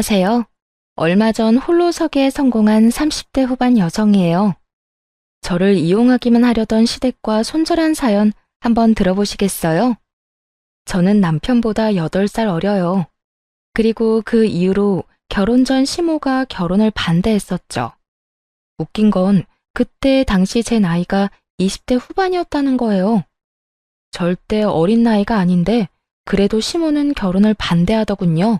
안녕하세요. 얼마 전 홀로서기에 성공한 30대 후반 여성이에요. 저를 이용하기만 하려던 시댁과 손절한 사연 한번 들어보시겠어요? 저는 남편보다 8살 어려요. 그리고 그 이후로 결혼 전 시모가 결혼을 반대했었죠. 웃긴 건 그때 당시 제 나이가 20대 후반이었다는 거예요. 절대 어린 나이가 아닌데 그래도 시모는 결혼을 반대하더군요.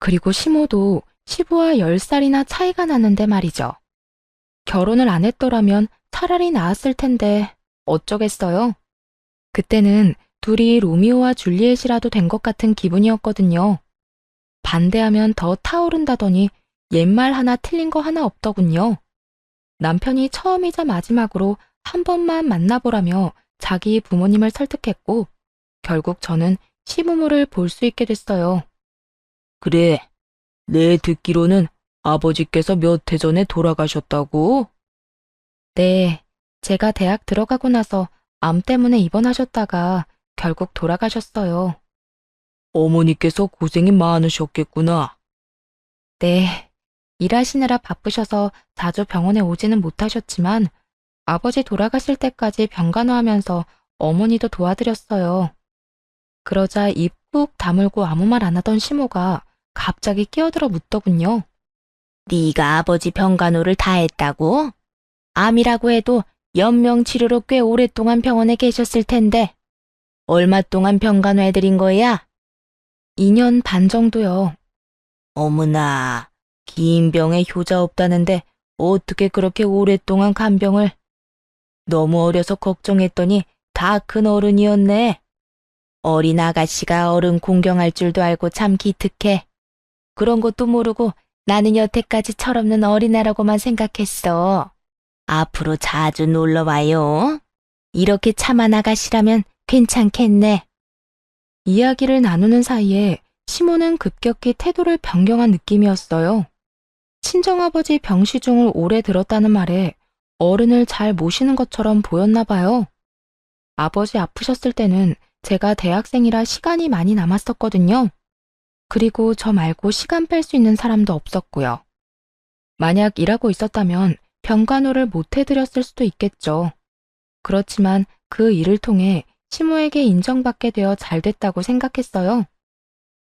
그리고 시모도 시부와 10살이나 차이가 나는데 말이죠. 결혼을 안 했더라면 차라리 나았을 텐데 어쩌겠어요. 그때는 둘이 로미오와 줄리엣이라도 된 것 같은 기분이었거든요. 반대하면 더 타오른다더니 옛말 하나 틀린 거 하나 없더군요. 남편이 처음이자 마지막으로 한 번만 만나보라며 자기 부모님을 설득했고 결국 저는 시부모를 볼 수 있게 됐어요. 그래, 내 듣기로는 아버지께서 몇 해 전에 돌아가셨다고? 네, 제가 대학 들어가고 나서 암 때문에 입원하셨다가 결국 돌아가셨어요. 어머니께서 고생이 많으셨겠구나. 네, 일하시느라 바쁘셔서 자주 병원에 오지는 못하셨지만 아버지 돌아가실 때까지 병간호하면서 어머니도 도와드렸어요. 그러자 입 꾹 다물고 아무 말 안 하던 시모가 갑자기 끼어들어 묻더군요. 네가 아버지 병간호를 다 했다고? 암이라고 해도 연명 치료로 꽤 오랫동안 병원에 계셨을 텐데 얼마 동안 병간호 해드린 거야? 2년 반 정도요. 어머나, 긴 병에 효자 없다는데 어떻게 그렇게 오랫동안 간병을? 너무 어려서 걱정했더니 다 큰 어른이었네. 어린 아가씨가 어른 공경할 줄도 알고 참 기특해. 그런 것도 모르고 나는 여태까지 철없는 어린애라고만 생각했어. 앞으로 자주 놀러와요. 이렇게 참한 아가씨라면 괜찮겠네. 이야기를 나누는 사이에 시모는 급격히 태도를 변경한 느낌이었어요. 친정아버지 병시중을 오래 들었다는 말에 어른을 잘 모시는 것처럼 보였나 봐요. 아버지 아프셨을 때는 제가 대학생이라 시간이 많이 남았었거든요. 그리고 저 말고 시간 뺄 수 있는 사람도 없었고요. 만약 일하고 있었다면 병간호를 못 해드렸을 수도 있겠죠. 그렇지만 그 일을 통해 시모에게 인정받게 되어 잘 됐다고 생각했어요.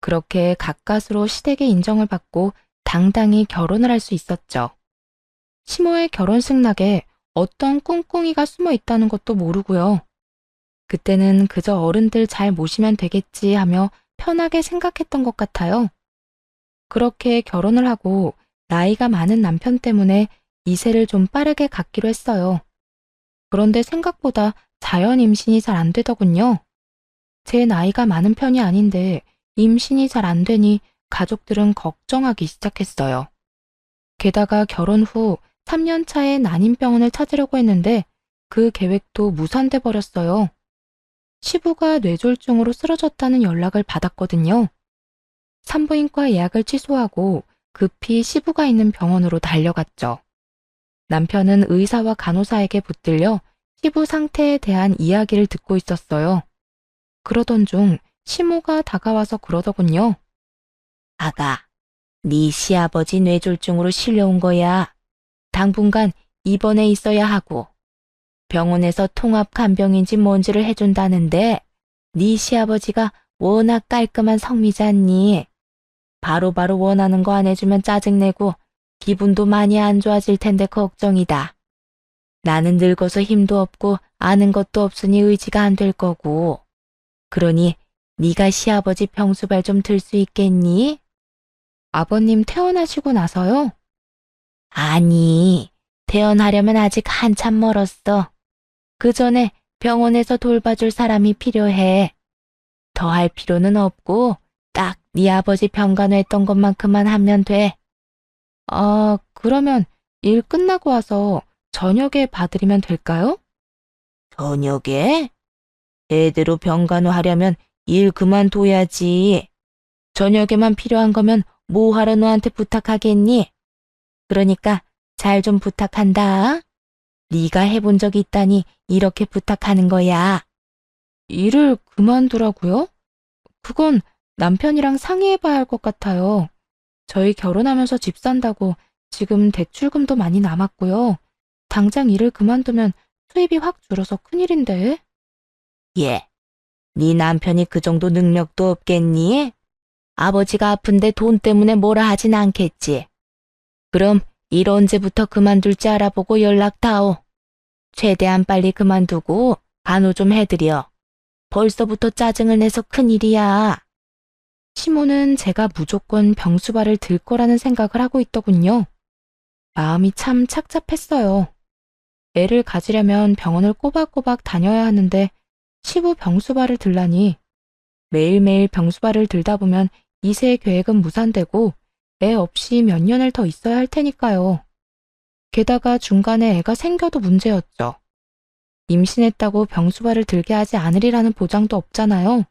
그렇게 가까스로 시댁의 인정을 받고 당당히 결혼을 할 수 있었죠. 시모의 결혼식 낙에 어떤 꿍꿍이가 숨어 있다는 것도 모르고요. 그때는 그저 어른들 잘 모시면 되겠지 하며 편하게 생각했던 것 같아요. 그렇게 결혼을 하고 나이가 많은 남편 때문에 이세를 좀 빠르게 갖기로 했어요. 그런데 생각보다 자연 임신이 잘 안 되더군요. 제 나이가 많은 편이 아닌데 임신이 잘 안 되니 가족들은 걱정하기 시작했어요. 게다가 결혼 후 3년 차에 난임병원을 찾으려고 했는데 그 계획도 무산돼 버렸어요. 시부가 뇌졸중으로 쓰러졌다는 연락을 받았거든요. 산부인과 예약을 취소하고 급히 시부가 있는 병원으로 달려갔죠. 남편은 의사와 간호사에게 붙들려 시부 상태에 대한 이야기를 듣고 있었어요. 그러던 중 시모가 다가와서 그러더군요. 아가, 네 시아버지 뇌졸중으로 실려온 거야. 당분간 입원해 있어야 하고 병원에서 통합 간병인지 뭔지를 해준다는데 네 시아버지가 워낙 깔끔한 성미잖니. 바로바로 원하는 거 안 해주면 짜증내고 기분도 많이 안 좋아질 텐데 걱정이다. 나는 늙어서 힘도 없고 아는 것도 없으니 의지가 안 될 거고. 그러니 네가 시아버지 병수발 좀 들 수 있겠니? 아버님 퇴원하시고 나서요? 아니, 퇴원하려면 아직 한참 멀었어. 그 전에 병원에서 돌봐줄 사람이 필요해. 더 할 필요는 없고 딱 네 아버지 병간호했던 것만큼만 하면 돼. 아, 그러면 일 끝나고 와서 저녁에 봐드리면 될까요? 저녁에? 제대로 병간호하려면 일 그만둬야지. 저녁에만 필요한 거면 뭐하러 너한테 부탁하겠니? 그러니까 잘 좀 부탁한다. 네가 해본 적 있다니 이렇게 부탁하는 거야. 일을 그만두라고요? 그건 남편이랑 상의해봐야 할 것 같아요. 저희 결혼하면서 집 산다고 지금 대출금도 많이 남았고요. 당장 일을 그만두면 수입이 확 줄어서 큰일인데. 예, 네 남편이 그 정도 능력도 없겠니? 아버지가 아픈데 돈 때문에 뭐라 하진 않겠지. 그럼 일 언제부터 그만둘지 알아보고 연락다오. 최대한 빨리 그만두고 간호 좀 해드려. 벌써부터 짜증을 내서 큰일이야. 시모는 제가 무조건 병수발을 들 거라는 생각을 하고 있더군요. 마음이 참 착잡했어요. 애를 가지려면 병원을 꼬박꼬박 다녀야 하는데 시부 병수발을 들라니. 매일매일 병수발을 들다 보면 2세 계획은 무산되고 애 없이 몇 년을 더 있어야 할 테니까요. 게다가 중간에 애가 생겨도 문제였죠. 임신했다고 병수발을 들게 하지 않으리라는 보장도 없잖아요.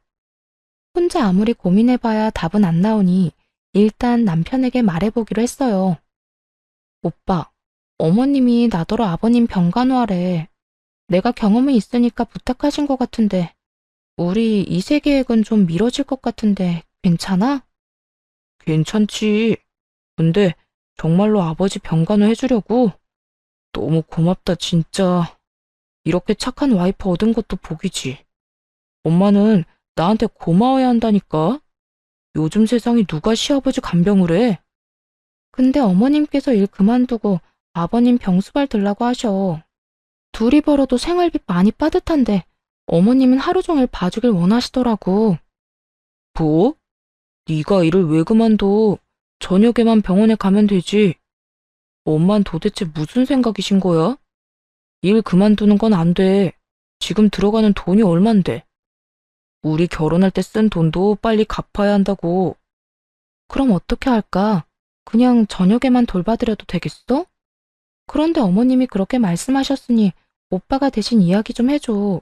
혼자 아무리 고민해봐야 답은 안 나오니 일단 남편에게 말해보기로 했어요. 오빠, 어머님이 나더러 아버님 병간호하래. 내가 경험이 있으니까 부탁하신 것 같은데 우리 2세 계획은 좀 미뤄질 것 같은데 괜찮아? 괜찮지. 근데 정말로 아버지 병간호 해주려고? 너무 고맙다 진짜. 이렇게 착한 와이프 얻은 것도 복이지. 엄마는 나한테 고마워야 한다니까. 요즘 세상에 누가 시아버지 간병을 해? 근데 어머님께서 일 그만두고 아버님 병수발 들라고 하셔. 둘이 벌어도 생활비 많이 빠듯한데 어머님은 하루 종일 봐주길 원하시더라고. 뭐? 네가 일을 왜 그만둬? 저녁에만 병원에 가면 되지. 엄만 도대체 무슨 생각이신 거야? 일 그만두는 건 안 돼. 지금 들어가는 돈이 얼만데. 우리 결혼할 때 쓴 돈도 빨리 갚아야 한다고. 그럼 어떻게 할까? 그냥 저녁에만 돌봐드려도 되겠어? 그런데 어머님이 그렇게 말씀하셨으니 오빠가 대신 이야기 좀 해줘.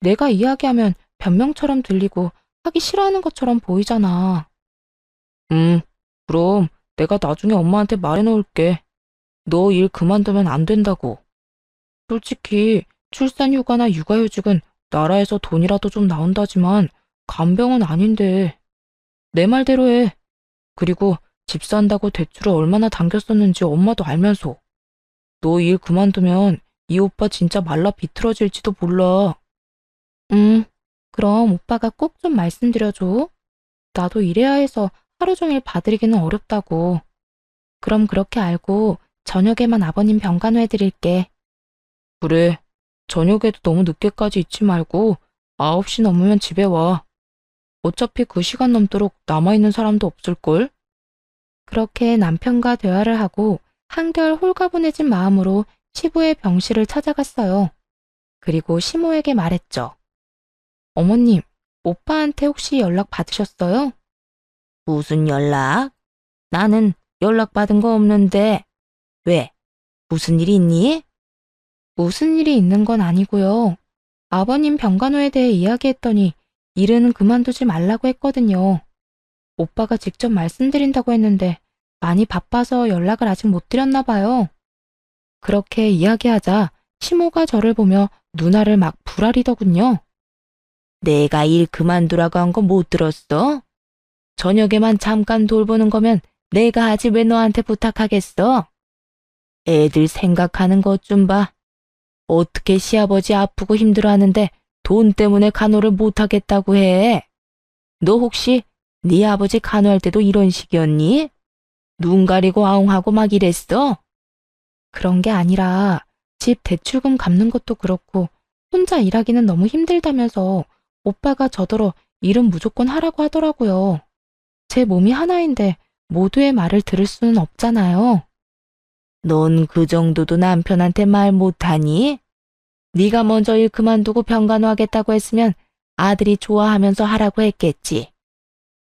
내가 이야기하면 변명처럼 들리고 하기 싫어하는 것처럼 보이잖아. 그럼 내가 나중에 엄마한테 말해놓을게. 너 일 그만두면 안 된다고. 솔직히 출산휴가나 육아휴직은 나라에서 돈이라도 좀 나온다지만 간병은 아닌데. 내 말대로 해. 그리고 집 산다고 대출을 얼마나 당겼었는지 엄마도 알면서. 너 일 그만두면 이 오빠 진짜 말라 비틀어질지도 몰라. 그럼 오빠가 꼭 좀 말씀드려줘. 나도 일해야 해서 하루 종일 봐드리기는 어렵다고. 그럼 그렇게 알고 저녁에만 아버님 병간호 해드릴게. 그래. 저녁에도 너무 늦게까지 있지 말고 9시 넘으면 집에 와. 어차피 그 시간 넘도록 남아있는 사람도 없을걸? 그렇게 남편과 대화를 하고 한결 홀가분해진 마음으로 시부의 병실을 찾아갔어요. 그리고 시모에게 말했죠. 어머님, 오빠한테 혹시 연락 받으셨어요? 무슨 연락? 나는 연락받은 거 없는데. 왜? 무슨 일 있니? 무슨 일이 있는 건 아니고요. 아버님 병간호에 대해 이야기했더니 일은 그만두지 말라고 했거든요. 오빠가 직접 말씀드린다고 했는데 많이 바빠서 연락을 아직 못 드렸나 봐요. 그렇게 이야기하자 시모가 저를 보며 눈알을 막 부라리더군요. 내가 일 그만두라고 한 거 못 들었어? 저녁에만 잠깐 돌보는 거면 내가 하지 왜 너한테 부탁하겠어? 애들 생각하는 것 좀 봐. 어떻게 시아버지 아프고 힘들어하는데 돈 때문에 간호를 못하겠다고 해? 너 혹시 네 아버지 간호할 때도 이런 식이었니? 눈 가리고 아웅하고 막 이랬어? 그런 게 아니라 집 대출금 갚는 것도 그렇고 혼자 일하기는 너무 힘들다면서 오빠가 저더러 일은 무조건 하라고 하더라고요. 제 몸이 하나인데 모두의 말을 들을 수는 없잖아요. 넌 그 정도도 남편한테 말 못하니? 네가 먼저 일 그만두고 병간호하겠다고 했으면 아들이 좋아하면서 하라고 했겠지.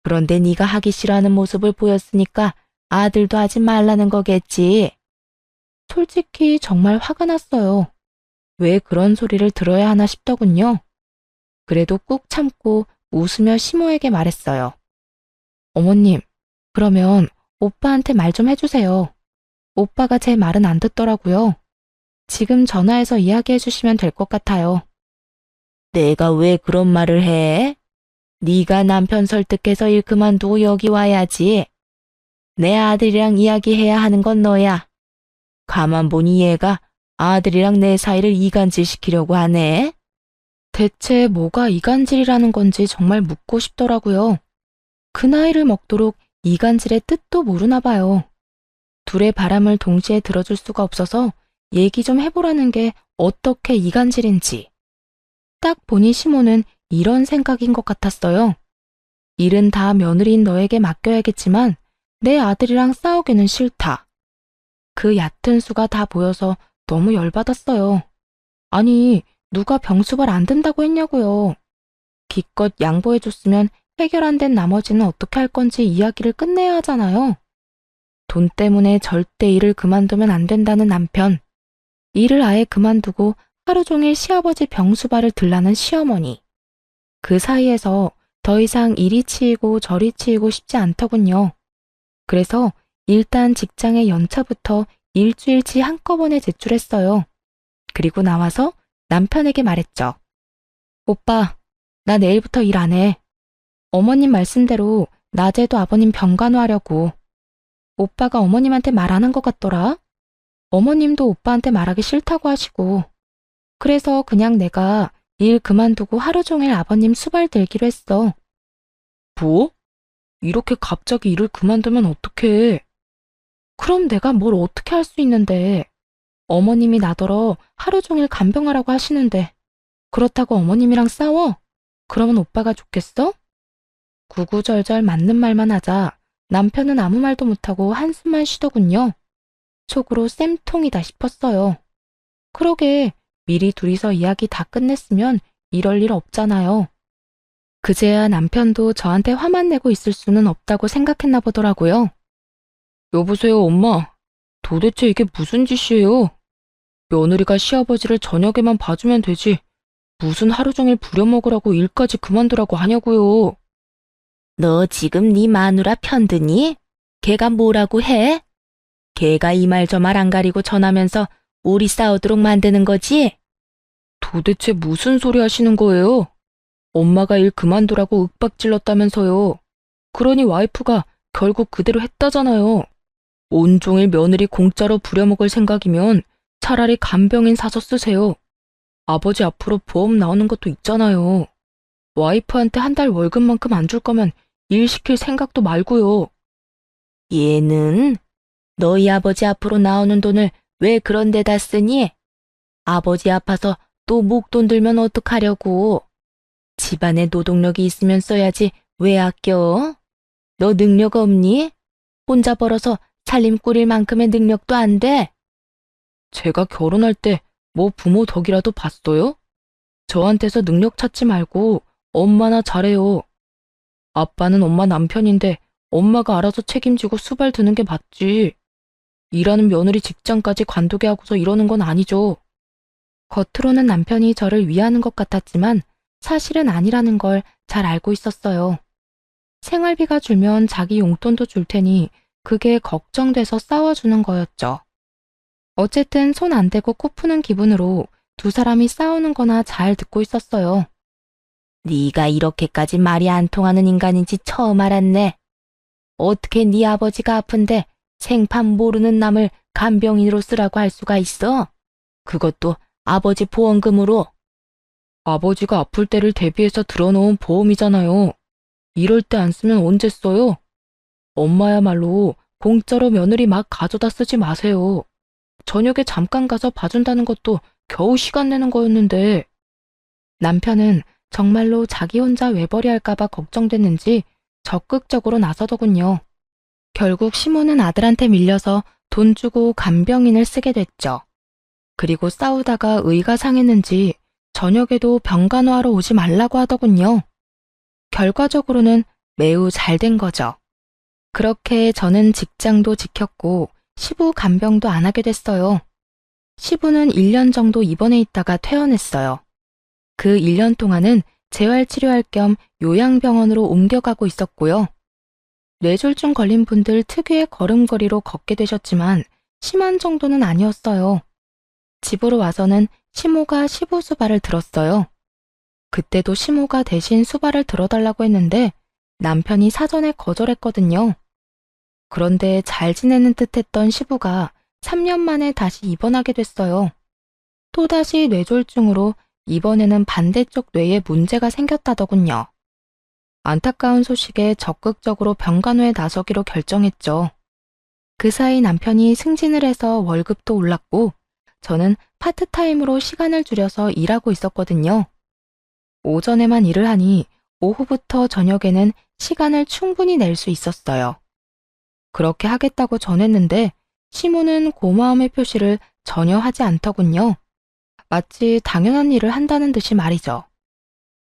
그런데 네가 하기 싫어하는 모습을 보였으니까 아들도 하지 말라는 거겠지. 솔직히 정말 화가 났어요. 왜 그런 소리를 들어야 하나 싶더군요. 그래도 꾹 참고 웃으며 시모에게 말했어요. 어머님, 그러면 오빠한테 말 좀 해주세요. 오빠가 제 말은 안 듣더라고요. 지금 전화해서 이야기해 주시면 될 것 같아요. 내가 왜 그런 말을 해? 네가 남편 설득해서 일 그만두고 여기 와야지. 내 아들이랑 이야기해야 하는 건 너야. 가만 보니 얘가 아들이랑 내 사이를 이간질시키려고 하네. 대체 뭐가 이간질이라는 건지 정말 묻고 싶더라고요. 그 나이를 먹도록 이간질의 뜻도 모르나 봐요. 둘의 바람을 동시에 들어줄 수가 없어서 얘기 좀 해보라는 게 어떻게 이간질인지. 딱 보니 시모는 이런 생각인 것 같았어요. 일은 다 며느리인 너에게 맡겨야겠지만 내 아들이랑 싸우기는 싫다. 그 얕은 수가 다 보여서 너무 열받았어요. 아니, 누가 병수발 안 든다고 했냐고요. 기껏 양보해줬으면 해결 안 된 나머지는 어떻게 할 건지 이야기를 끝내야 하잖아요. 돈 때문에 절대 일을 그만두면 안 된다는 남편. 일을 아예 그만두고 하루 종일 시아버지 병수발을 들라는 시어머니. 그 사이에서 더 이상 이리 치이고 저리 치이고 싶지 않더군요. 그래서 일단 직장의 연차부터 일주일치 한꺼번에 제출했어요. 그리고 나와서 남편에게 말했죠. 오빠, 나 내일부터 일 안 해. 어머님 말씀대로 낮에도 아버님 병간호하려고. 오빠가 어머님한테 말 안 한 것 같더라. 어머님도 오빠한테 말하기 싫다고 하시고. 그래서 그냥 내가 일 그만두고 하루 종일 아버님 수발 들기로 했어. 뭐? 이렇게 갑자기 일을 그만두면 어떡해? 그럼 내가 뭘 어떻게 할 수 있는데. 어머님이 나더러 하루 종일 간병하라고 하시는데 그렇다고 어머님이랑 싸워? 그러면 오빠가 좋겠어? 구구절절 맞는 말만 하자 남편은 아무 말도 못하고 한숨만 쉬더군요. 속으로 쌤통이다 싶었어요. 그러게 미리 둘이서 이야기 다 끝냈으면 이럴 일 없잖아요. 그제야 남편도 저한테 화만 내고 있을 수는 없다고 생각했나 보더라고요. 여보세요, 엄마. 도대체 이게 무슨 짓이에요? 며느리가 시아버지를 저녁에만 봐주면 되지. 무슨 하루 종일 부려먹으라고 일까지 그만두라고 하냐고요. 너 지금 네 마누라 편드니? 걔가 뭐라고 해? 걔가 이 말 저 말 안 가리고 전하면서 우리 싸우도록 만드는 거지? 도대체 무슨 소리 하시는 거예요? 엄마가 일 그만두라고 윽박질렀다면서요. 그러니 와이프가 결국 그대로 했다잖아요. 온종일 며느리 공짜로 부려먹을 생각이면 차라리 간병인 사서 쓰세요. 아버지 앞으로 보험 나오는 것도 있잖아요. 와이프한테 한 달 월급만큼 안 줄 거면 일 시킬 생각도 말고요. 얘는 너희 아버지 앞으로 나오는 돈을 왜 그런 데다 쓰니? 아버지 아파서 또 목돈 들면 어떡하려고. 집안에 노동력이 있으면 써야지 왜 아껴? 너 능력 없니? 혼자 벌어서 살림 꾸릴 만큼의 능력도 안 돼? 제가 결혼할 때 뭐 부모 덕이라도 봤어요? 저한테서 능력 찾지 말고 엄마나 잘해요. 아빠는 엄마 남편인데 엄마가 알아서 책임지고 수발 드는 게 맞지. 일하는 며느리 직장까지 관두게 하고서 이러는 건 아니죠. 겉으로는 남편이 저를 위하는 것 같았지만 사실은 아니라는 걸 잘 알고 있었어요. 생활비가 줄면 자기 용돈도 줄 테니 그게 걱정돼서 싸워주는 거였죠. 어쨌든 손 안 대고 코 푸는 기분으로 두 사람이 싸우는 거나 잘 듣고 있었어요. 네가 이렇게까지 말이 안 통하는 인간인지 처음 알았네. 어떻게 네 아버지가 아픈데 생판 모르는 남을 간병인으로 쓰라고 할 수가 있어? 그것도 아버지 보험금으로. 아버지가 아플 때를 대비해서 들어놓은 보험이잖아요. 이럴 때 안 쓰면 언제 써요? 엄마야말로 공짜로 며느리 막 가져다 쓰지 마세요. 저녁에 잠깐 가서 봐준다는 것도 겨우 시간 내는 거였는데. 남편은 정말로 자기 혼자 외벌이 할까봐 걱정됐는지 적극적으로 나서더군요. 결국 시모는 아들한테 밀려서 돈 주고 간병인을 쓰게 됐죠. 그리고 싸우다가 의가 상했는지 저녁에도 병간호하러 오지 말라고 하더군요. 결과적으로는 매우 잘 된 거죠. 그렇게 저는 직장도 지켰고 시부 간병도 안 하게 됐어요. 시부는 1년 정도 입원해 있다가 퇴원했어요. 그 1년 동안은 재활치료할 겸 요양병원으로 옮겨가고 있었고요. 뇌졸중 걸린 분들 특유의 걸음걸이로 걷게 되셨지만 심한 정도는 아니었어요. 집으로 와서는 시모가 시부 수발을 들었어요. 그때도 시모가 대신 수발을 들어달라고 했는데 남편이 사전에 거절했거든요. 그런데 잘 지내는 듯했던 시부가 3년 만에 다시 입원하게 됐어요. 또다시 뇌졸중으로 이번에는 반대쪽 뇌에 문제가 생겼다더군요. 안타까운 소식에 적극적으로 병간호에 나서기로 결정했죠. 그 사이 남편이 승진을 해서 월급도 올랐고 저는 파트타임으로 시간을 줄여서 일하고 있었거든요. 오전에만 일을 하니 오후부터 저녁에는 시간을 충분히 낼 수 있었어요. 그렇게 하겠다고 전했는데 시모는 고마움의 표시를 전혀 하지 않더군요. 마치 당연한 일을 한다는 듯이 말이죠.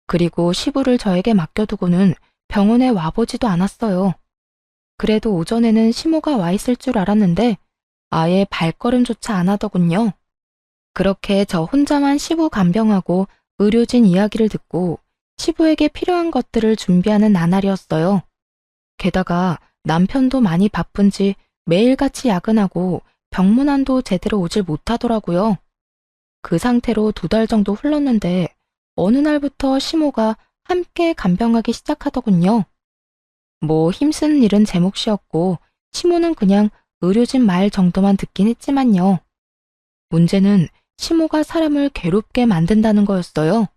그리고 시부를 저에게 맡겨두고는 병원에 와보지도 않았어요. 그래도 오전에는 시모가 와 있을 줄 알았는데 아예 발걸음조차 안 하더군요. 그렇게 저 혼자만 시부 간병하고 의료진 이야기를 듣고 시부에게 필요한 것들을 준비하는 나날이었어요. 게다가 남편도 많이 바쁜지 매일같이 야근하고 병문안도 제대로 오질 못하더라고요. 그 상태로 2달 정도 흘렀는데 어느 날부터 시모가 함께 간병하기 시작하더군요. 뭐 힘쓰는 일은 제 몫이었고 시모는 그냥 의료진 말 정도만 듣긴 했지만요. 문제는 시모가 사람을 괴롭게 만든다는 거였어요.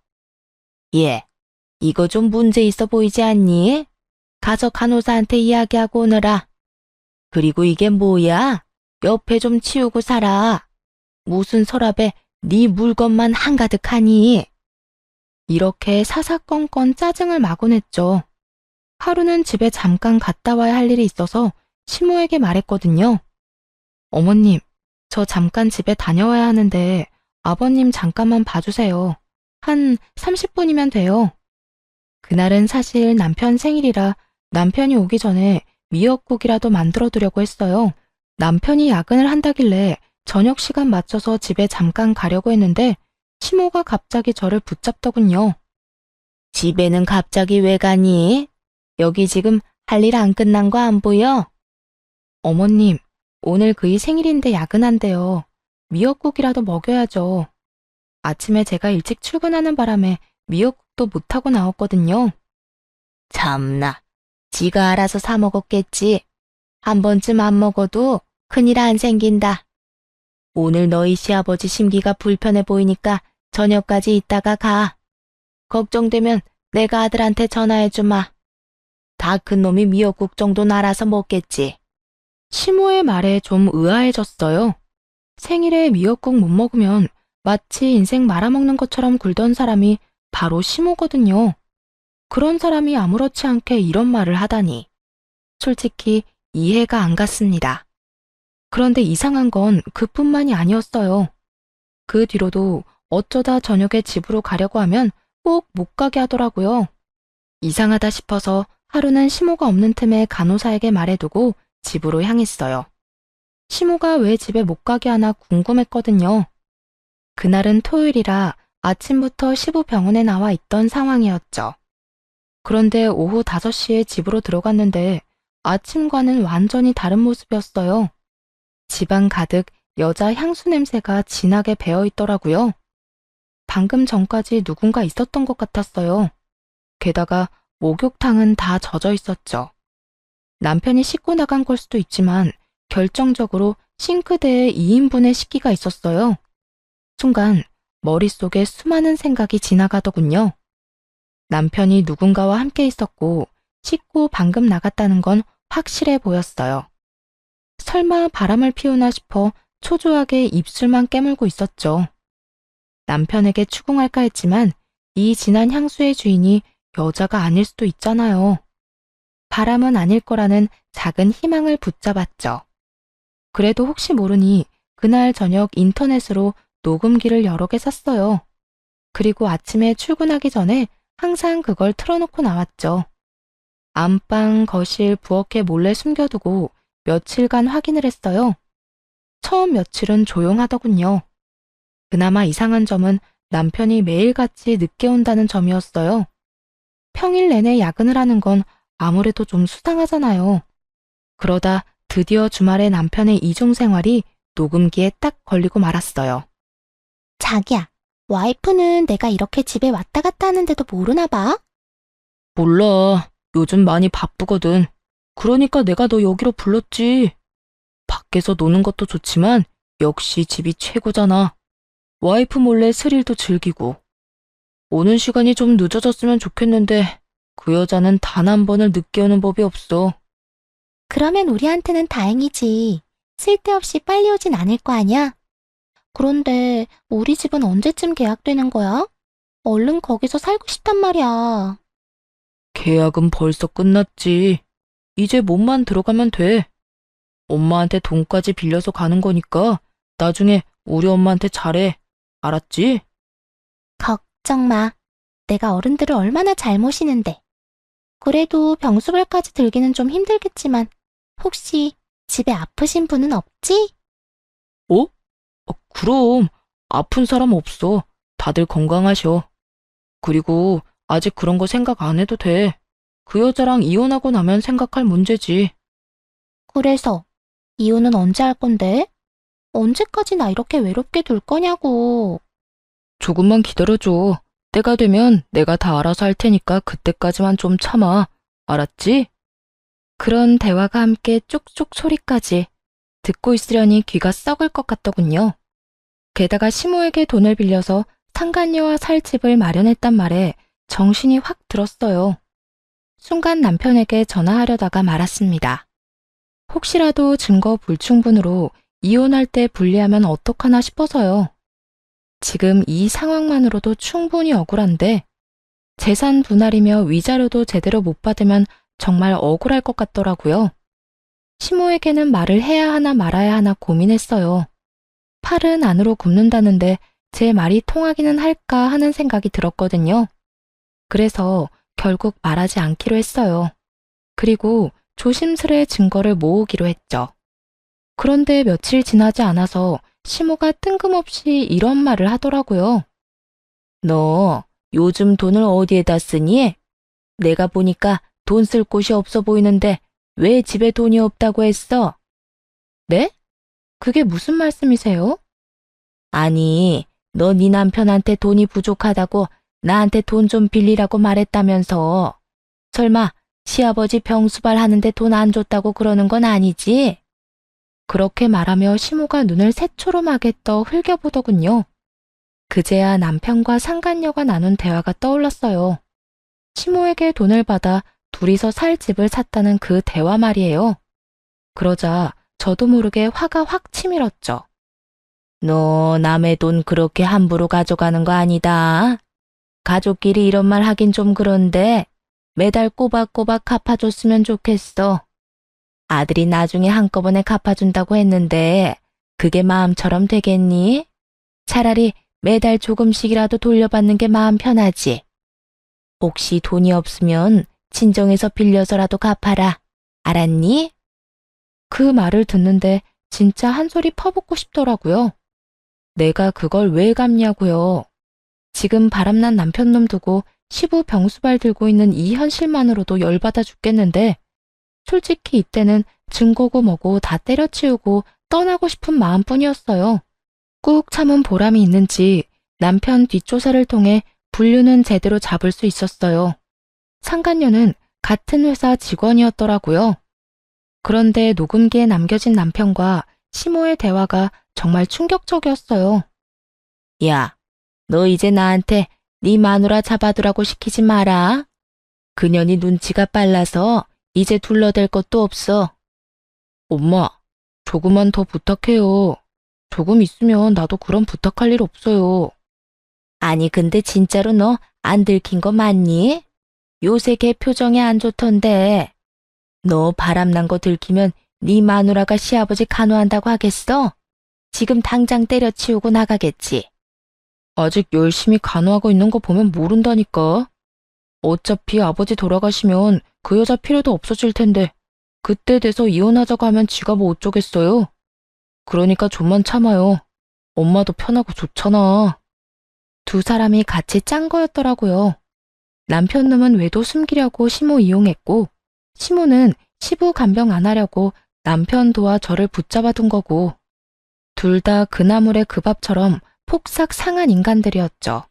예, 이거 좀 문제 있어 보이지 않니? 가서 간호사한테 이야기하고 오너라. 그리고 이게 뭐야? 옆에 좀 치우고 살아. 무슨 서랍에 네 물건만 한가득하니? 이렇게 사사건건 짜증을 마구 냈죠. 하루는 집에 잠깐 갔다 와야 할 일이 있어서 시모에게 말했거든요. 어머님, 저 잠깐 집에 다녀와야 하는데 아버님 잠깐만 봐주세요. 한 30분이면 돼요. 그날은 사실 남편 생일이라 남편이 오기 전에 미역국이라도 만들어 두려고 했어요. 남편이 야근을 한다길래 저녁 시간 맞춰서 집에 잠깐 가려고 했는데 시모가 갑자기 저를 붙잡더군요. 집에는 갑자기 왜 가니? 여기 지금 할 일 안 끝난 거 안 보여? 어머님, 오늘 그이 생일인데 야근한대요. 미역국이라도 먹여야죠. 아침에 제가 일찍 출근하는 바람에 미역국도 못하고 나왔거든요. 참나, 지가 알아서 사 먹었겠지. 한 번쯤 안 먹어도 큰일 안 생긴다. 오늘 너희 시아버지 심기가 불편해 보이니까 저녁까지 있다가 가. 걱정되면 내가 아들한테 전화해주마. 다 큰 놈이 미역국 정도는 알아서 먹겠지. 시모의 말에 좀 의아해졌어요. 생일에 미역국 못 먹으면 마치 인생 말아먹는 것처럼 굴던 사람이 바로 시모거든요. 그런 사람이 아무렇지 않게 이런 말을 하다니. 솔직히 이해가 안 갔습니다. 그런데 이상한 건 그뿐만이 아니었어요. 그 뒤로도 어쩌다 저녁에 집으로 가려고 하면 꼭 못 가게 하더라고요. 이상하다 싶어서 하루는 시모가 없는 틈에 간호사에게 말해두고 집으로 향했어요. 시모가 왜 집에 못 가게 하나 궁금했거든요. 그날은 토요일이라 아침부터 시부 병원에 나와 있던 상황이었죠. 그런데 오후 5시에 집으로 들어갔는데 아침과는 완전히 다른 모습이었어요. 집안 가득 여자 향수 냄새가 진하게 배어 있더라고요. 방금 전까지 누군가 있었던 것 같았어요. 게다가 목욕탕은 다 젖어 있었죠. 남편이 씻고 나간 걸 수도 있지만 결정적으로 싱크대에 2인분의 식기가 있었어요. 순간 머릿속에 수많은 생각이 지나가더군요. 남편이 누군가와 함께 있었고 씻고 방금 나갔다는 건 확실해 보였어요. 설마 바람을 피우나 싶어 초조하게 입술만 깨물고 있었죠. 남편에게 추궁할까 했지만 이 진한 향수의 주인이 여자가 아닐 수도 있잖아요. 바람은 아닐 거라는 작은 희망을 붙잡았죠. 그래도 혹시 모르니 그날 저녁 인터넷으로 녹음기를 여러 개 샀어요. 그리고 아침에 출근하기 전에 항상 그걸 틀어놓고 나왔죠. 안방, 거실, 부엌에 몰래 숨겨두고 며칠간 확인을 했어요. 처음 며칠은 조용하더군요. 그나마 이상한 점은 남편이 매일같이 늦게 온다는 점이었어요. 평일 내내 야근을 하는 건 아무래도 좀 수상하잖아요. 그러다 드디어 주말에 남편의 이중생활이 녹음기에 딱 걸리고 말았어요. 자기야, 와이프는 내가 이렇게 집에 왔다 갔다 하는데도 모르나 봐? 몰라. 요즘 많이 바쁘거든. 그러니까 내가 너 여기로 불렀지. 밖에서 노는 것도 좋지만 역시 집이 최고잖아. 와이프 몰래 스릴도 즐기고. 오는 시간이 좀 늦어졌으면 좋겠는데 그 여자는 단 한 번을 늦게 오는 법이 없어. 그러면 우리한테는 다행이지. 쓸데없이 빨리 오진 않을 거 아니야? 그런데 우리 집은 언제쯤 계약되는 거야? 얼른 거기서 살고 싶단 말이야. 계약은 벌써 끝났지. 이제 몸만 들어가면 돼. 엄마한테 돈까지 빌려서 가는 거니까 나중에 우리 엄마한테 잘해. 알았지? 걱정 마. 내가 어른들을 얼마나 잘 모시는데. 그래도 병수발까지 들기는 좀 힘들겠지만 혹시 집에 아프신 분은 없지? 어? 그럼 아픈 사람 없어. 다들 건강하셔. 그리고 아직 그런 거 생각 안 해도 돼. 그 여자랑 이혼하고 나면 생각할 문제지. 그래서 이혼은 언제 할 건데? 언제까지 나 이렇게 외롭게 둘 거냐고. 조금만 기다려줘. 때가 되면 내가 다 알아서 할 테니까 그때까지만 좀 참아. 알았지? 그런 대화가 함께 쪽쪽 소리까지 듣고 있으려니 귀가 썩을 것 같더군요. 게다가 시모에게 돈을 빌려서 상간녀와 살 집을 마련했단 말에 정신이 확 들었어요. 순간 남편에게 전화하려다가 말았습니다. 혹시라도 증거 불충분으로 이혼할 때 불리하면 어떡하나 싶어서요. 지금 이 상황만으로도 충분히 억울한데 재산 분할이며 위자료도 제대로 못 받으면 정말 억울할 것 같더라고요. 시모에게는 말을 해야 하나 말아야 하나 고민했어요. 팔은 안으로 굽는다는데 제 말이 통하기는 할까 하는 생각이 들었거든요. 그래서 결국 말하지 않기로 했어요. 그리고 조심스레 증거를 모으기로 했죠. 그런데 며칠 지나지 않아서 시모가 뜬금없이 이런 말을 하더라고요. 너 요즘 돈을 어디에다 쓰니? 내가 보니까 돈 쓸 곳이 없어 보이는데 왜 집에 돈이 없다고 했어? 네? 그게 무슨 말씀이세요? 아니, 너 네 남편한테 돈이 부족하다고 나한테 돈 좀 빌리라고 말했다면서. 설마 시아버지 병수발 하는데 돈 안 줬다고 그러는 건 아니지? 그렇게 말하며 시모가 눈을 새초롬하게 떠 흘겨보더군요. 그제야 남편과 상간녀가 나눈 대화가 떠올랐어요. 시모에게 돈을 받아 둘이서 살 집을 샀다는 그 대화 말이에요. 그러자 저도 모르게 화가 확 치밀었죠. 너 남의 돈 그렇게 함부로 가져가는 거 아니다. 가족끼리 이런 말 하긴 좀 그런데 매달 꼬박꼬박 갚아줬으면 좋겠어. 아들이 나중에 한꺼번에 갚아준다고 했는데 그게 마음처럼 되겠니? 차라리 매달 조금씩이라도 돌려받는 게 마음 편하지. 혹시 돈이 없으면 친정에서 빌려서라도 갚아라. 알았니? 그 말을 듣는데 진짜 한 소리 퍼붓고 싶더라고요. 내가 그걸 왜 갚냐고요. 지금 바람난 남편놈 두고 시부 병수발 들고 있는 이 현실만으로도 열받아 죽겠는데 솔직히 이때는 증거고 뭐고 다 때려치우고 떠나고 싶은 마음뿐이었어요. 꾹 참은 보람이 있는지 남편 뒷조사를 통해 분류는 제대로 잡을 수 있었어요. 상간녀는 같은 회사 직원이었더라고요. 그런데 녹음기에 남겨진 남편과 시모의 대화가 정말 충격적이었어요. 야, 너 이제 나한테 네 마누라 잡아두라고 시키지 마라. 그년이 눈치가 빨라서 이제 둘러댈 것도 없어. 엄마, 조금만 더 부탁해요. 조금 있으면 나도 그런 부탁할 일 없어요. 아니 근데 진짜로 너 안 들킨 거 맞니? 요새 걔 표정이 안 좋던데. 너 바람난 거 들키면 네 마누라가 시아버지 간호한다고 하겠어? 지금 당장 때려치우고 나가겠지. 아직 열심히 간호하고 있는 거 보면 모른다니까. 어차피 아버지 돌아가시면 그 여자 필요도 없어질 텐데 그때 돼서 이혼하자고 하면 지가 뭐 어쩌겠어요. 그러니까 좀만 참아요. 엄마도 편하고 좋잖아. 두 사람이 같이 짠 거였더라고요. 남편 놈은 외도 숨기려고 시모 이용했고 시모는 시부 간병 안 하려고 남편 도와 저를 붙잡아 둔 거고 둘 다 그나물의 그 밥처럼 폭삭 상한 인간들이었죠.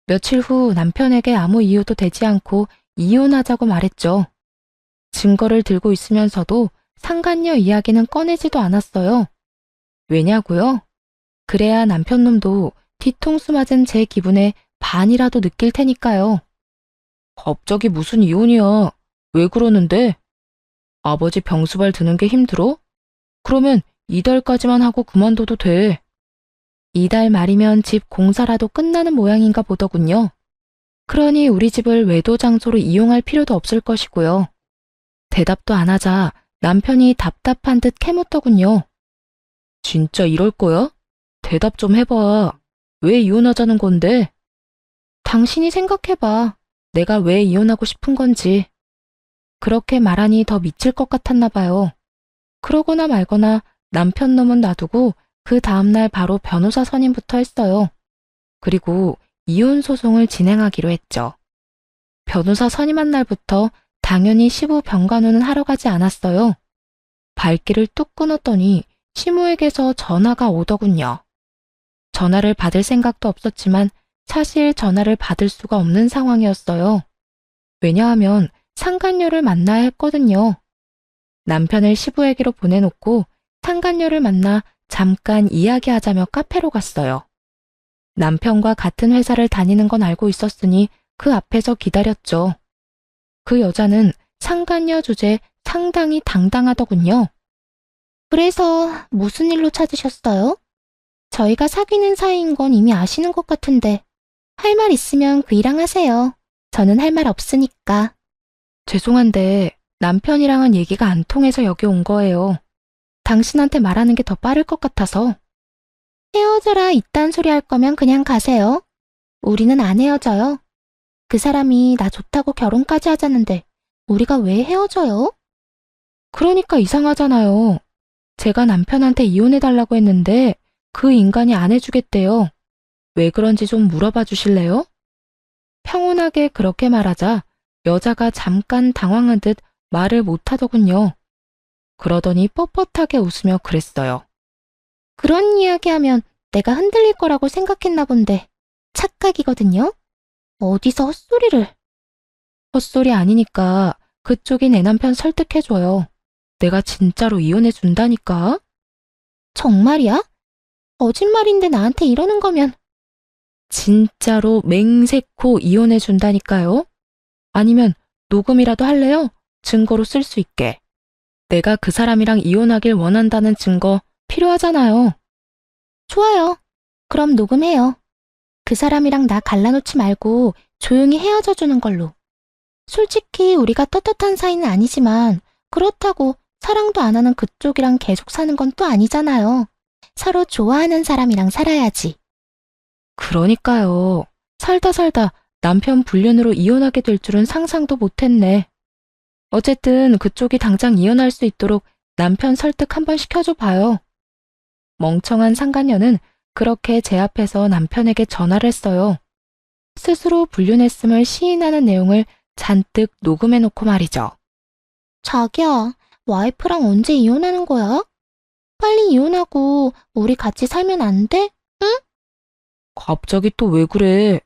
며칠 후 남편에게 아무 이유도 되지 않고 이혼하자고 말했죠. 증거를 들고 있으면서도 상간녀 이야기는 꺼내지도 않았어요. 왜냐고요? 그래야 남편놈도 뒤통수 맞은 제 기분에 반이라도 느낄 테니까요. 갑자기 무슨 이혼이야? 왜 그러는데? 아버지 병수발 드는 게 힘들어? 그러면 이달까지만 하고 그만둬도 돼. 이달 말이면 집 공사라도 끝나는 모양인가 보더군요. 그러니 우리 집을 외도 장소로 이용할 필요도 없을 것이고요. 대답도 안 하자 남편이 답답한 듯 캐묻더군요. 진짜 이럴 거야? 대답 좀 해봐. 왜 이혼하자는 건데? 당신이 생각해봐. 내가 왜 이혼하고 싶은 건지. 그렇게 말하니 더 미칠 것 같았나 봐요. 그러거나 말거나 남편 놈은 놔두고 그 다음날 바로 변호사 선임부터 했어요. 그리고 이혼 소송을 진행하기로 했죠. 변호사 선임한 날부터 당연히 시부 병간호는 하러 가지 않았어요. 발길을 뚝 끊었더니 시모에게서 전화가 오더군요. 전화를 받을 생각도 없었지만 사실 전화를 받을 수가 없는 상황이었어요. 왜냐하면 상간녀를 만나야 했거든요. 남편을 시부에게로 보내놓고 상간녀를 만나 잠깐 이야기하자며 카페로 갔어요. 남편과 같은 회사를 다니는 건 알고 있었으니 그 앞에서 기다렸죠. 그 여자는 상간녀 주제에 상당히 당당하더군요. 그래서 무슨 일로 찾으셨어요? 저희가 사귀는 사이인 건 이미 아시는 것 같은데 할 말 있으면 그이랑 하세요. 저는 할 말 없으니까. 죄송한데 남편이랑은 얘기가 안 통해서 여기 온 거예요. 당신한테 말하는 게 더 빠를 것 같아서. 헤어져라 이딴 소리 할 거면 그냥 가세요. 우리는 안 헤어져요. 그 사람이 나 좋다고 결혼까지 하자는데 우리가 왜 헤어져요? 그러니까 이상하잖아요. 제가 남편한테 이혼해달라고 했는데 그 인간이 안 해주겠대요. 왜 그런지 좀 물어봐 주실래요? 평온하게 그렇게 말하자 여자가 잠깐 당황한 듯 말을 못하더군요. 그러더니 뻣뻣하게 웃으며 그랬어요. 그런 이야기하면 내가 흔들릴 거라고 생각했나 본데 착각이거든요. 어디서 헛소리를. 헛소리 아니니까 그쪽이 내 남편 설득해줘요. 내가 진짜로 이혼해준다니까? 정말이야? 거짓말인데 나한테 이러는 거면. 진짜로 맹세코 이혼해준다니까요? 아니면 녹음이라도 할래요? 증거로 쓸 수 있게. 내가 그 사람이랑 이혼하길 원한다는 증거 필요하잖아요. 좋아요. 그럼 녹음해요. 그 사람이랑 나 갈라놓지 말고 조용히 헤어져 주는 걸로. 솔직히 우리가 떳떳한 사이는 아니지만 그렇다고 사랑도 안 하는 그쪽이랑 계속 사는 건 또 아니잖아요. 서로 좋아하는 사람이랑 살아야지. 그러니까요. 살다 남편 불륜으로 이혼하게 될 줄은 상상도 못했네. 어쨌든 그쪽이 당장 이혼할 수 있도록 남편 설득 한번 시켜줘 봐요. 멍청한 상간녀는 그렇게 제 앞에서 남편에게 전화를 했어요. 스스로 불륜했음을 시인하는 내용을 잔뜩 녹음해놓고 말이죠. 자기야, 와이프랑 언제 이혼하는 거야? 빨리 이혼하고 우리 같이 살면 안 돼? 갑자기 또 왜 그래?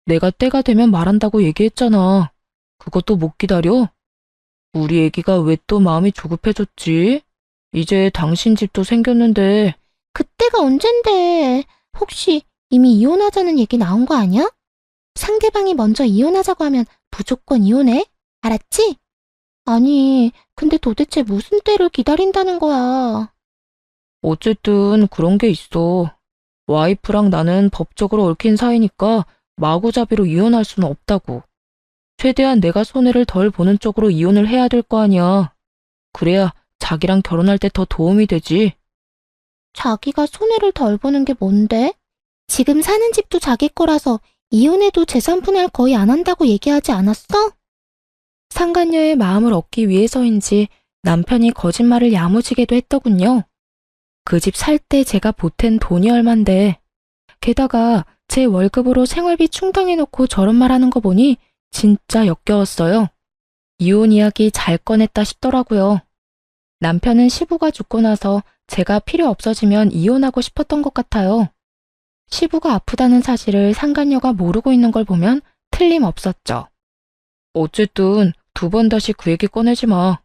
내가 때가 되면 말한다고 얘기했잖아. 그것도 못 기다려? 우리 애기가 왜 또 마음이 조급해졌지? 이제 당신 집도 생겼는데. 그때가 언젠데. 혹시 이미 이혼하자는 얘기 나온 거 아니야? 상대방이 먼저 이혼하자고 하면 무조건 이혼해. 알았지? 아니, 근데 도대체 무슨 때를 기다린다는 거야. 어쨌든 그런 게 있어. 와이프랑 나는 법적으로 얽힌 사이니까 마구잡이로 이혼할 수는 없다고. 최대한 내가 손해를 덜 보는 쪽으로 이혼을 해야 될 거 아니야. 그래야 자기랑 결혼할 때 더 도움이 되지. 자기가 손해를 덜 보는 게 뭔데? 지금 사는 집도 자기 거라서 이혼해도 재산 분할 거의 안 한다고 얘기하지 않았어? 상간녀의 마음을 얻기 위해서인지 남편이 거짓말을 야무지게도 했더군요. 그 집 살 때 제가 보탠 돈이 얼만데. 게다가 제 월급으로 생활비 충당해놓고 저런 말 하는 거 보니 진짜 역겨웠어요. 이혼 이야기 잘 꺼냈다 싶더라고요. 남편은 시부가 죽고 나서 제가 필요 없어지면 이혼하고 싶었던 것 같아요. 시부가 아프다는 사실을 상간녀가 모르고 있는 걸 보면 틀림없었죠. 어쨌든 두 번 다시 그 얘기 꺼내지 마.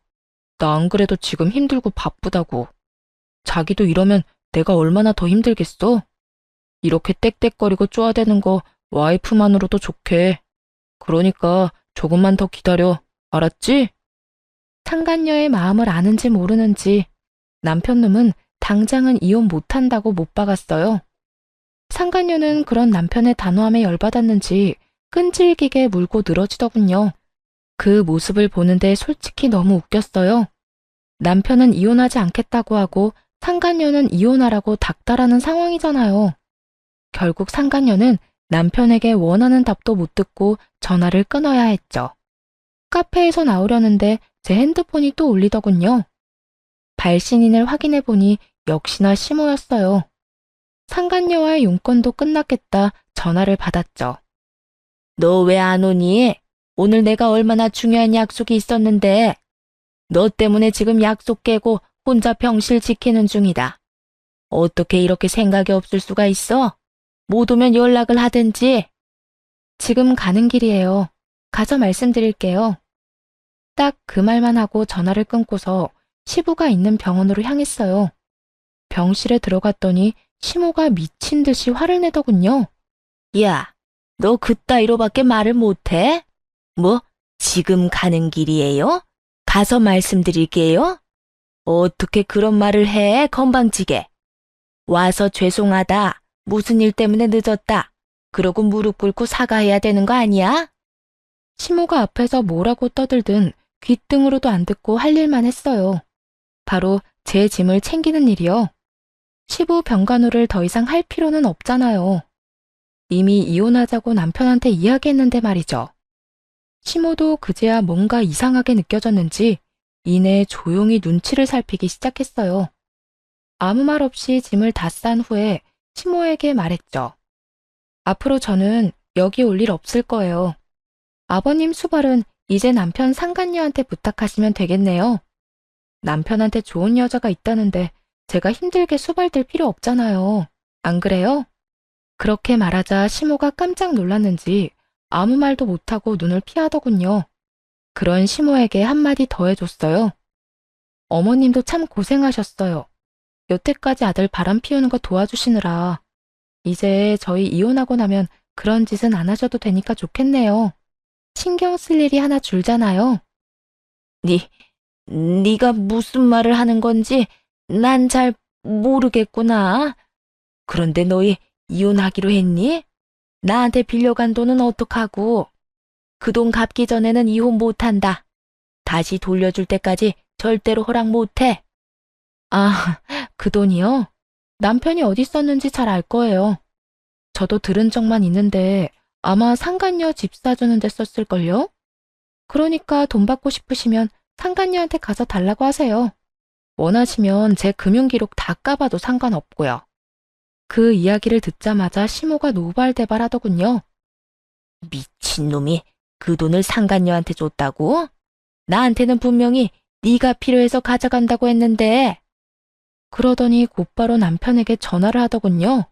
나 안 그래도 지금 힘들고 바쁘다고. 자기도 이러면 내가 얼마나 더 힘들겠어? 이렇게 떽떽거리고 쪼아대는 거 와이프만으로도 좋게. 그러니까 조금만 더 기다려. 알았지? 상간녀의 마음을 아는지 모르는지 남편놈은 당장은 이혼 못한다고 못 박았어요. 상간녀는 그런 남편의 단호함에 열받았는지 끈질기게 물고 늘어지더군요. 그 모습을 보는데 솔직히 너무 웃겼어요. 남편은 이혼하지 않겠다고 하고 상간녀는 이혼하라고 닥달하는 상황이잖아요. 결국 상간녀는 남편에게 원하는 답도 못 듣고 전화를 끊어야 했죠. 카페에서 나오려는데 제 핸드폰이 또 울리더군요. 발신인을 확인해보니 역시나 시모였어요. 상간녀와의 용건도 끝났겠다 전화를 받았죠. 너 왜 안 오니? 오늘 내가 얼마나 중요한 약속이 있었는데. 너 때문에 지금 약속 깨고 혼자 병실 지키는 중이다. 어떻게 이렇게 생각이 없을 수가 있어? 못 오면 연락을 하든지. 지금 가는 길이에요. 가서 말씀드릴게요. 딱 그 말만 하고 전화를 끊고서 시부가 있는 병원으로 향했어요. 병실에 들어갔더니 시모가 미친 듯이 화를 내더군요. 야, 너 그따위로밖에 말을 못해? 뭐, 지금 가는 길이에요? 가서 말씀드릴게요? 어떻게 그런 말을 해, 건방지게. 와서 죄송하다. 무슨 일 때문에 늦었다. 그러고 무릎 꿇고 사과해야 되는 거 아니야? 시모가 앞에서 뭐라고 떠들든 귓등으로도 안 듣고 할 일만 했어요. 바로 제 짐을 챙기는 일이요. 시부 병간호를 더 이상 할 필요는 없잖아요. 이미 이혼하자고 남편한테 이야기했는데 말이죠. 시모도 그제야 뭔가 이상하게 느껴졌는지 이내 조용히 눈치를 살피기 시작했어요. 아무 말 없이 짐을 다 싼 후에 시모에게 말했죠. 앞으로 저는 여기 올 일 없을 거예요. 아버님 수발은 이제 남편 상간녀한테 부탁하시면 되겠네요. 남편한테 좋은 여자가 있다는데 제가 힘들게 수발될 필요 없잖아요. 안 그래요? 그렇게 말하자 시모가 깜짝 놀랐는지 아무 말도 못하고 눈을 피하더군요. 그런 시모에게 한마디 더 해줬어요. 어머님도 참 고생하셨어요. 여태까지 아들 바람 피우는 거 도와주시느라. 이제 저희 이혼하고 나면 그런 짓은 안 하셔도 되니까 좋겠네요. 신경 쓸 일이 하나 줄잖아요. 네가 무슨 말을 하는 건지 난 잘 모르겠구나. 그런데 너희 이혼하기로 했니? 나한테 빌려간 돈은 어떡하고? 그 돈 갚기 전에는 이혼 못한다. 다시 돌려줄 때까지 절대로 허락 못해. 아, 그 돈이요? 남편이 어디 썼는지 잘 알 거예요. 저도 들은 적만 있는데 아마 상간녀 집 사주는 데 썼을걸요? 그러니까 돈 받고 싶으시면 상간녀한테 가서 달라고 하세요. 원하시면 제 금융기록 다 까봐도 상관없고요. 그 이야기를 듣자마자 시모가 노발대발하더군요. 미친놈이 그 돈을 상간녀한테 줬다고? 나한테는 분명히 네가 필요해서 가져간다고 했는데. 그러더니 곧바로 남편에게 전화를 하더군요.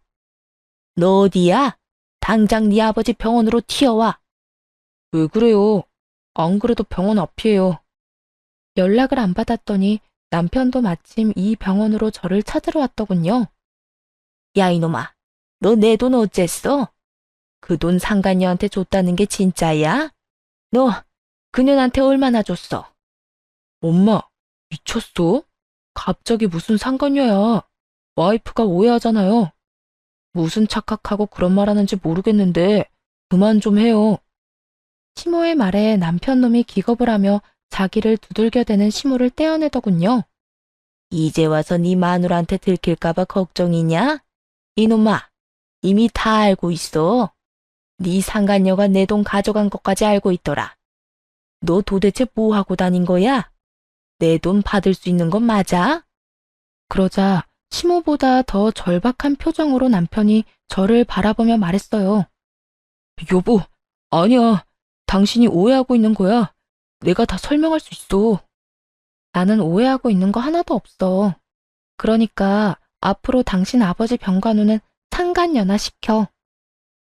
너 어디야? 당장 네 아버지 병원으로 튀어와. 왜 그래요? 안 그래도 병원 앞이에요. 연락을 안 받았더니 남편도 마침 이 병원으로 저를 찾으러 왔더군요. 야 이놈아, 너 내 돈 어쨌어? 그 돈 상간녀한테 줬다는 게 진짜야? 너 그년한테 얼마나 줬어? 엄마, 미쳤어? 갑자기 무슨 상관녀야. 와이프가 오해하잖아요. 무슨 착각하고 그런 말 하는지 모르겠는데 그만 좀 해요. 시모의 말에 남편놈이 기겁을 하며 자기를 두들겨대는 시모를 떼어내더군요. 이제 와서 네 마누라한테 들킬까봐 걱정이냐? 이놈아, 이미 다 알고 있어. 네 상간녀가 내 돈 가져간 것까지 알고 있더라. 너 도대체 뭐 하고 다닌 거야? 내 돈 받을 수 있는 건 맞아? 그러자 시모보다 더 절박한 표정으로 남편이 저를 바라보며 말했어요. 여보, 아니야. 당신이 오해하고 있는 거야. 내가 다 설명할 수 있어. 나는 오해하고 있는 거 하나도 없어. 그러니까 앞으로 당신 아버지 병간호는 상간녀나 시켜.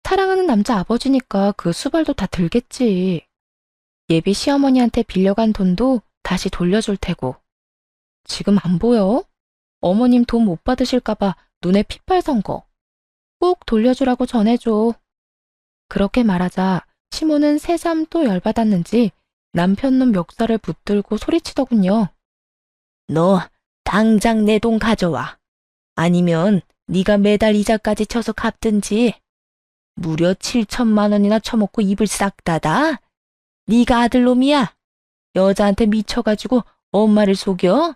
사랑하는 남자 아버지니까 그 수발도 다 들겠지. 예비 시어머니한테 빌려간 돈도 다시 돌려줄 테고. 지금 안 보여? 어머님 돈 못 받으실까봐 눈에 핏발 선 거. 꼭 돌려주라고 전해줘. 그렇게 말하자 시모는 새삼 또 열받았는지 남편 놈 멱살을 붙들고 소리치더군요. 너 당장 내 돈 가져와. 아니면 네가 매달 이자까지 쳐서 갚든지. 무려 7천만 원이나 처먹고 입을 싹 닫아? 네가 아들놈이야? 여자한테 미쳐가지고 엄마를 속여?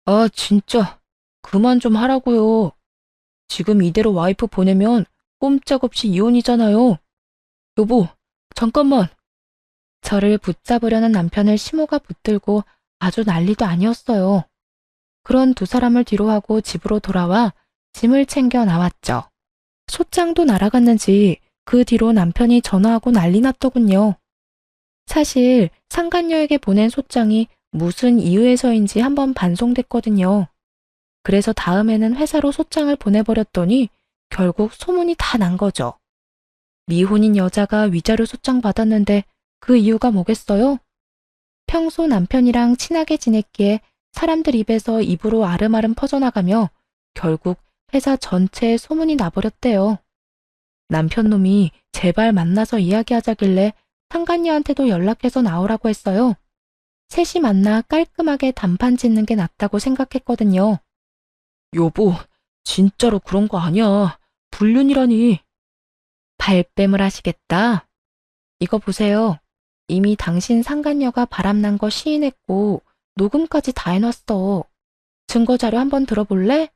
아, 진짜. 그만 좀 하라고요. 지금 이대로 와이프 보내면 꼼짝없이 이혼이잖아요. 여보, 잠깐만. 저를 붙잡으려는 남편을 시모가 붙들고 아주 난리도 아니었어요. 그런 두 사람을 뒤로하고 집으로 돌아와 짐을 챙겨 나왔죠. 소장도 날아갔는지 그 뒤로 남편이 전화하고 난리 났더군요. 사실 상간녀에게 보낸 소장이 무슨 이유에서인지 한번 반송됐거든요. 그래서 다음에는 회사로 소장을 보내버렸더니 결국 소문이 다 난 거죠. 미혼인 여자가 위자료 소장 받았는데 그 이유가 뭐겠어요? 평소 남편이랑 친하게 지냈기에 사람들 입에서 입으로 아름아름 퍼져나가며 결국 회사 전체에 소문이 나버렸대요. 남편 놈이 제발 만나서 이야기하자길래 상간녀한테도 연락해서 나오라고 했어요. 셋이 만나 깔끔하게 단판 짓는 게 낫다고 생각했거든요. 여보, 진짜로 그런 거 아니야. 불륜이라니. 발뺌을 하시겠다. 이거 보세요. 이미 당신 상간녀가 바람난 거 시인했고 녹음까지 다 해놨어. 증거자료 한번 들어볼래?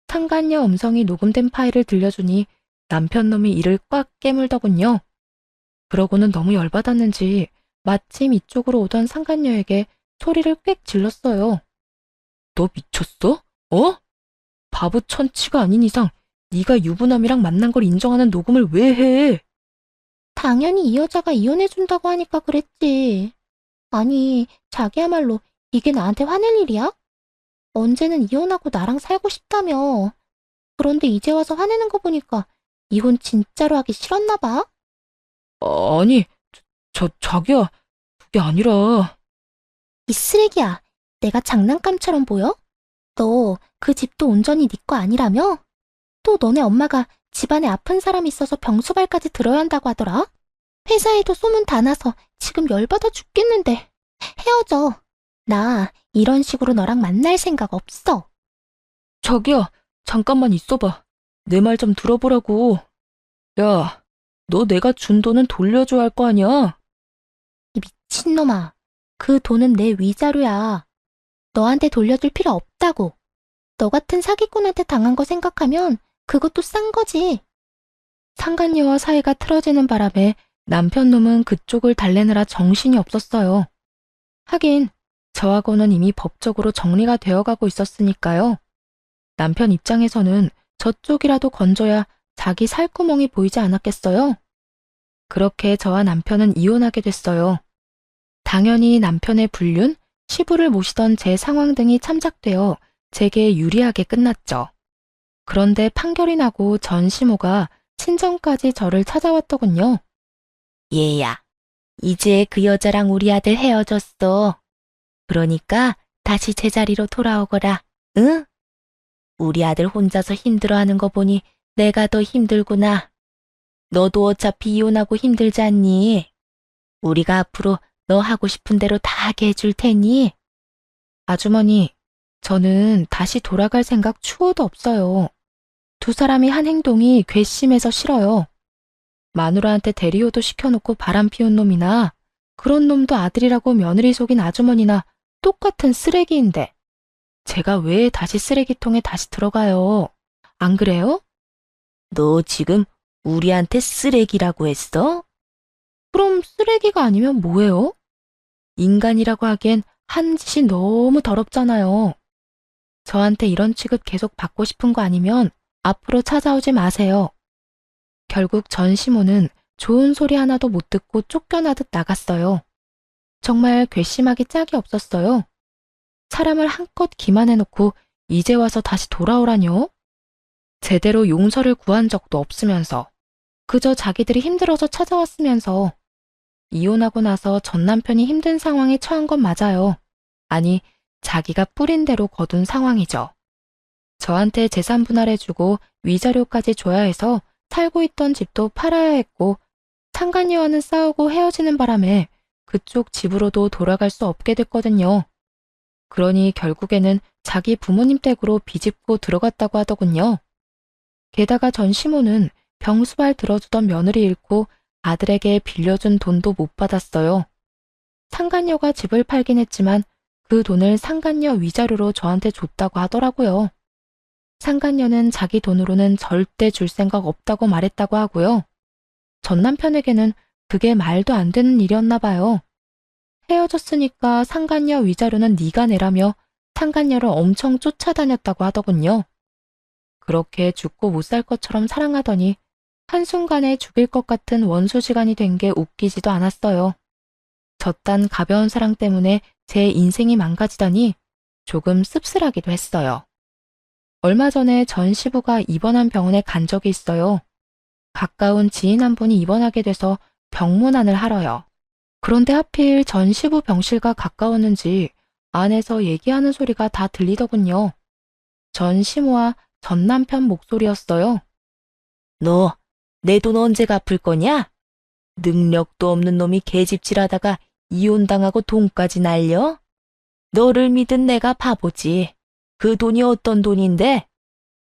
상간녀 음성이 녹음된 파일을 들려주니 남편 놈이 이를 꽉 깨물더군요. 그러고는 너무 열받았는지 마침 이쪽으로 오던 상간녀에게 소리를 꽥 질렀어요. 너 미쳤어? 어? 바보 천치가 아닌 이상 네가 유부남이랑 만난 걸 인정하는 녹음을 왜 해? 당연히 이 여자가 이혼해준다고 하니까 그랬지. 아니, 자기야말로 이게 나한테 화낼 일이야? 언제는 이혼하고 나랑 살고 싶다며. 그런데 이제 와서 화내는 거 보니까 이혼 진짜로 하기 싫었나 봐. 아니, 자기야, 그게 아니라. 이 쓰레기야. 내가 장난감처럼 보여? 너 그 집도 온전히 네 거 아니라며? 또 너네 엄마가 집안에 아픈 사람이 있어서 병수발까지 들어야 한다고 하더라. 회사에도 소문 다 나서 지금 열받아 죽겠는데. 헤어져. 나 이런 식으로 너랑 만날 생각 없어. 자기야, 잠깐만 있어봐. 내 말 좀 들어보라고. 야, 너 내가 준 돈은 돌려줘야 할 거 아니야? 이 미친놈아. 그 돈은 내 위자료야. 너한테 돌려줄 필요 없다고. 너 같은 사기꾼한테 당한 거 생각하면 그것도 싼 거지. 상간녀와 사이가 틀어지는 바람에 남편 놈은 그쪽을 달래느라 정신이 없었어요. 하긴 저하고는 이미 법적으로 정리가 되어가고 있었으니까요. 남편 입장에서는 저쪽이라도 건져야 자기 살구멍이 보이지 않았겠어요? 그렇게 저와 남편은 이혼하게 됐어요. 당연히 남편의 불륜, 시부를 모시던 제 상황 등이 참작되어 제게 유리하게 끝났죠. 그런데 판결이 나고 전 시모가 친정까지 저를 찾아왔더군요. 얘야, 이제 그 여자랑 우리 아들 헤어졌어. 그러니까 다시 제자리로 돌아오거라, 응? 우리 아들 혼자서 힘들어하는 거 보니 내가 더 힘들구나. 너도 어차피 이혼하고 힘들지 않니? 우리가 앞으로 너 하고 싶은 대로 다 하게 해줄 테니. 아주머니, 저는 다시 돌아갈 생각 추호도 없어요. 두 사람이 한 행동이 괘씸해서 싫어요. 마누라한테 대리호도 시켜놓고 바람 피운 놈이나 그런 놈도 아들이라고 며느리 속인 아주머니나 똑같은 쓰레기인데 제가 왜 다시 쓰레기통에 다시 들어가요? 안 그래요? 너 지금 우리한테 쓰레기라고 했어? 그럼 쓰레기가 아니면 뭐예요? 인간이라고 하기엔 한 짓이 너무 더럽잖아요. 저한테 이런 취급 계속 받고 싶은 거 아니면 앞으로 찾아오지 마세요. 결국 전 시모는 좋은 소리 하나도 못 듣고 쫓겨나듯 나갔어요. 정말 괘씸하기 짝이 없었어요. 사람을 한껏 기만해놓고 이제 와서 다시 돌아오라뇨? 제대로 용서를 구한 적도 없으면서 그저 자기들이 힘들어서 찾아왔으면서 이혼하고 나서 전 남편이 힘든 상황에 처한 건 맞아요. 아니, 자기가 뿌린 대로 거둔 상황이죠. 저한테 재산 분할해주고 위자료까지 줘야 해서 살고 있던 집도 팔아야 했고, 상간녀와는 싸우고 헤어지는 바람에 그쪽 집으로도 돌아갈 수 없게 됐거든요. 그러니 결국에는 자기 부모님 댁으로 비집고 들어갔다고 하더군요. 게다가 전 시모는 병수발 들어주던 며느리 잃고 아들에게 빌려준 돈도 못 받았어요. 상간녀가 집을 팔긴 했지만 그 돈을 상간녀 위자료로 저한테 줬다고 하더라고요. 상간녀는 자기 돈으로는 절대 줄 생각 없다고 말했다고 하고요. 전 남편에게는 그게 말도 안 되는 일이었나 봐요. 헤어졌으니까 상간녀 위자료는 네가 내라며 상간녀를 엄청 쫓아다녔다고 하더군요. 그렇게 죽고 못 살 것처럼 사랑하더니 한순간에 죽일 것 같은 원수지간이 된 게 웃기지도 않았어요. 저딴 가벼운 사랑 때문에 제 인생이 망가지다니 조금 씁쓸하기도 했어요. 얼마 전에 전 시부가 입원한 병원에 간 적이 있어요. 가까운 지인 한 분이 입원하게 돼서 병문안을 하러요. 그런데 하필 전 시부 병실과 가까웠는지 안에서 얘기하는 소리가 다 들리더군요. 전 시모와 전 남편 목소리였어요. 너 내 돈 언제 갚을 거냐? 능력도 없는 놈이 계집질하다가 이혼당하고 돈까지 날려? 너를 믿은 내가 바보지. 그 돈이 어떤 돈인데?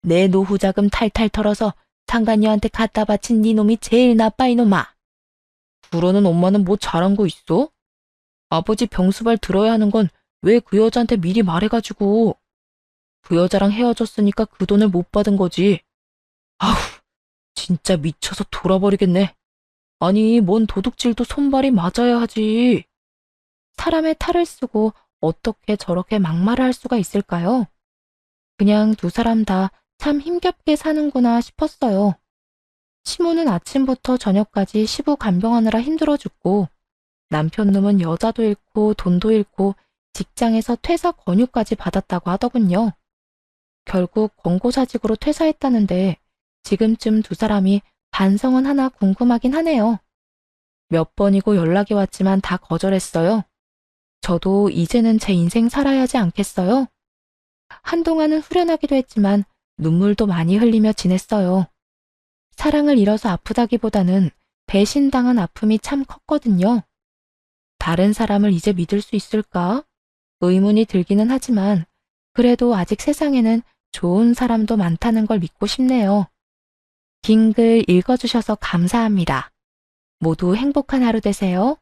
내 노후자금 탈탈 털어서 상간녀한테 갖다 바친 네 놈이 제일 나빠 이놈아. 그러는 엄마는 뭐 잘한 거 있어? 아버지 병수발 들어야 하는 건 왜 그 여자한테 미리 말해가지고. 그 여자랑 헤어졌으니까 그 돈을 못 받은 거지. 아우, 진짜 미쳐서 돌아버리겠네. 아니, 뭔 도둑질도 손발이 맞아야 하지. 사람의 탈을 쓰고 어떻게 저렇게 막말을 할 수가 있을까요? 그냥 두 사람 다 참 힘겹게 사는구나 싶었어요. 시모는 아침부터 저녁까지 시부 간병하느라 힘들어 죽고, 남편 놈은 여자도 잃고 돈도 잃고 직장에서 퇴사 권유까지 받았다고 하더군요. 결국 권고사직으로 퇴사했다는데 지금쯤 두 사람이 반성은 하나 궁금하긴 하네요. 몇 번이고 연락이 왔지만 다 거절했어요. 저도 이제는 제 인생 살아야 하지 않겠어요? 한동안은 후련하기도 했지만 눈물도 많이 흘리며 지냈어요. 사랑을 잃어서 아프다기보다는 배신당한 아픔이 참 컸거든요. 다른 사람을 이제 믿을 수 있을까? 의문이 들기는 하지만 그래도 아직 세상에는 좋은 사람도 많다는 걸 믿고 싶네요. 긴 글 읽어주셔서 감사합니다. 모두 행복한 하루 되세요.